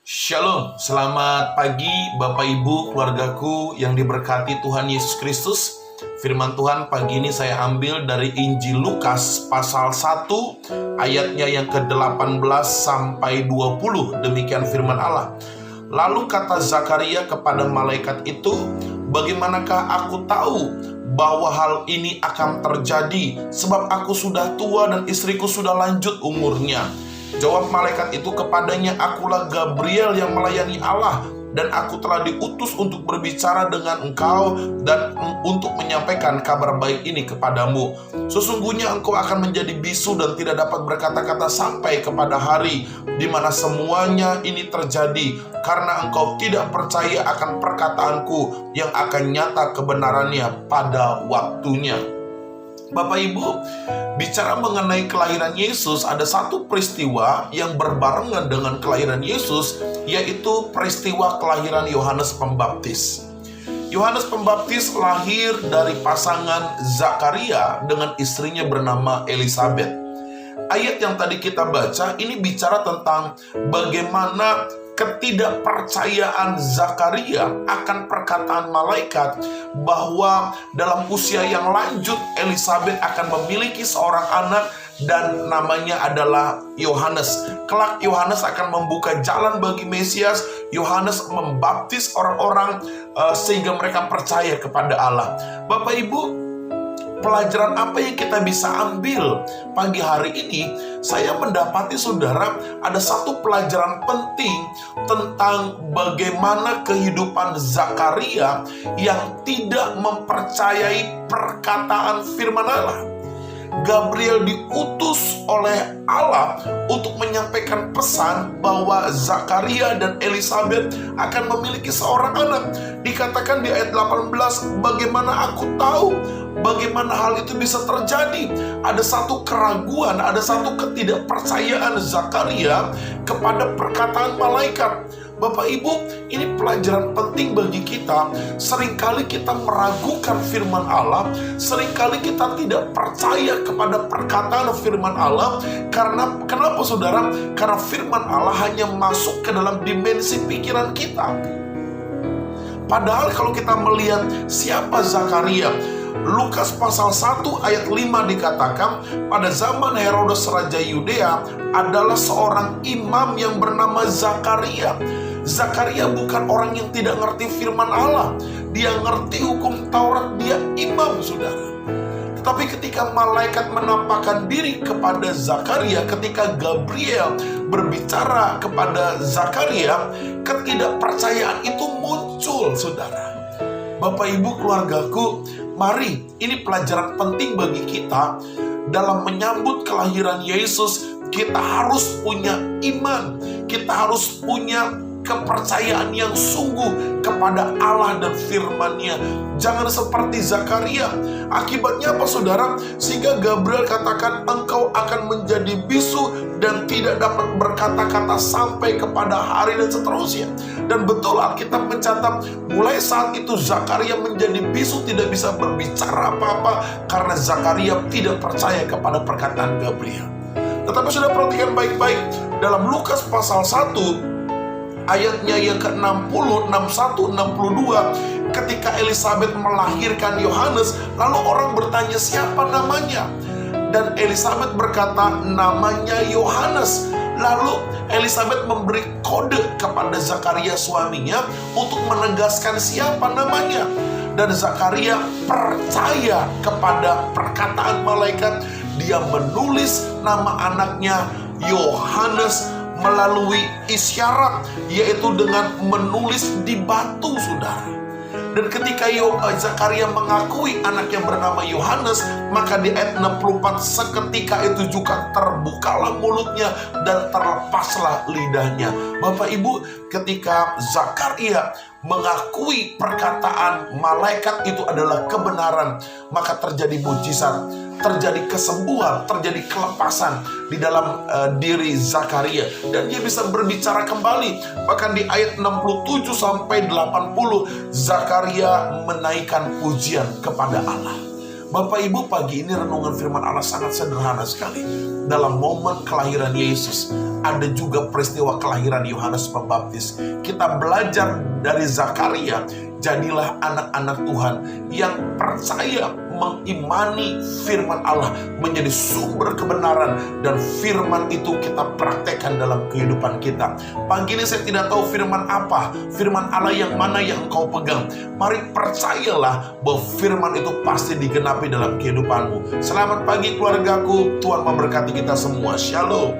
Shalom, selamat pagi Bapak Ibu, keluargaku yang diberkati Tuhan Yesus Kristus. Firman Tuhan pagi ini saya ambil dari Injil Lukas pasal 1 ayatnya yang ke-18 sampai 20. Demikian firman Allah. Lalu kata Zakaria kepada malaikat itu, "Bagaimanakah aku tahu bahwa hal ini akan terjadi, sebab aku sudah tua dan istriku sudah lanjut umurnya?" Jawab malaikat itu kepadanya, "Akulah Gabriel yang melayani Allah, dan aku telah diutus untuk berbicara dengan engkau dan untuk menyampaikan kabar baik ini kepadamu. Sesungguhnya engkau akan menjadi bisu dan tidak dapat berkata-kata sampai kepada hari di mana semuanya ini terjadi, karena engkau tidak percaya akan perkataanku yang akan nyata kebenarannya pada waktunya." Bapak Ibu, bicara mengenai kelahiran Yesus, ada satu peristiwa yang berbarengan dengan kelahiran Yesus, yaitu peristiwa kelahiran Yohanes Pembaptis. Yohanes Pembaptis lahir dari pasangan Zakaria dengan istrinya bernama Elisabet. Ayat yang tadi kita baca ini bicara tentang bagaimana ketidakpercayaan Zakaria akan perkataan malaikat bahwa dalam usia yang lanjut Elisabet akan memiliki seorang anak dan namanya adalah Yohanes. Kelak Yohanes akan membuka jalan bagi Mesias. Yohanes membaptis orang-orang sehingga mereka percaya kepada Allah. Bapak Ibu, pelajaran apa yang kita bisa ambil pagi hari ini? Saya mendapati saudara, ada satu pelajaran penting tentang bagaimana kehidupan Zakaria yang tidak mempercayai perkataan firman Allah. Gabriel diutus oleh Allah untuk menyampaikan pesan bahwa Zakaria dan Elisabet akan memiliki seorang anak. Dikatakan di ayat 18, "Bagaimana aku tahu bagaimana hal itu bisa terjadi?" Ada satu keraguan, ada satu ketidakpercayaan Zakaria kepada perkataan malaikat. Bapak Ibu, ini pelajaran penting bagi kita. Seringkali kita meragukan firman Allah, seringkali kita tidak percaya kepada perkataan firman Allah. Karena kenapa saudara? Karena firman Allah hanya masuk ke dalam dimensi pikiran kita. Padahal kalau kita melihat siapa Zakaria, Lukas pasal 1 ayat 5 dikatakan, pada zaman Herodes Raja Yudea adalah seorang imam yang bernama Zakaria. Zakaria bukan orang yang tidak ngerti firman Allah. Dia ngerti hukum Taurat, dia imam, saudara. Tetapi ketika malaikat menampakkan diri kepada Zakaria, ketika Gabriel berbicara kepada Zakaria, ketidakpercayaan itu muncul, saudara. Bapak Ibu, keluargaku, mari, ini pelajaran penting bagi kita dalam menyambut kelahiran Yesus. Kita harus punya iman, kita harus punya kepercayaan yang sungguh kepada Allah dan firman-Nya. Jangan seperti Zakaria. Akibatnya apa saudara? Sehingga Gabriel katakan, "Engkau akan menjadi bisu dan tidak dapat berkata-kata sampai kepada hari," dan seterusnya. Dan betul Alkitab mencatat, mulai saat itu Zakaria menjadi bisu, tidak bisa berbicara apa-apa karena Zakaria tidak percaya kepada perkataan Gabriel. Tetapi sudah perhatikan baik-baik, dalam Lukas pasal 1 ayatnya yang ke-60, 61, 62, ketika Elisabet melahirkan Yohanes, lalu orang bertanya siapa namanya? Dan Elisabet berkata namanya Yohanes. Lalu Elisabet memberi kode kepada Zakaria suaminya untuk menegaskan siapa namanya. Dan Zakaria percaya kepada perkataan malaikat. Dia menulis nama anaknya Yohanes melalui isyarat, yaitu dengan menulis di batu, saudara. Dan ketika Zakaria mengakui anak yang bernama Yohanes, maka di ayat 64, seketika itu juga terbukalah mulutnya dan terlepaslah lidahnya. Bapak Ibu, ketika Zakaria mengakui perkataan malaikat itu adalah kebenaran, maka terjadi mujizat, terjadi kesembuhan, terjadi kelepasan di dalam diri Zakaria, dan dia bisa berbicara kembali. Bahkan di ayat 67 sampai 80, Zakaria menaikkan pujian kepada Allah. Bapak Ibu, pagi ini renungan firman Allah sangat sederhana sekali. Dalam momen kelahiran Yesus, ada juga peristiwa kelahiran Yohanes Pembaptis. Kita belajar dari Zakaria, jadilah anak-anak Tuhan yang percaya mengimani firman Allah menjadi sumber kebenaran, dan firman itu kita praktekkan dalam kehidupan kita. Pagi ini saya tidak tahu firman apa, firman Allah yang mana yang engkau pegang. Mari percayalah bahwa firman itu pasti digenapi dalam kehidupanmu. Selamat pagi keluargaku, Tuhan memberkati kita semua. Shalom.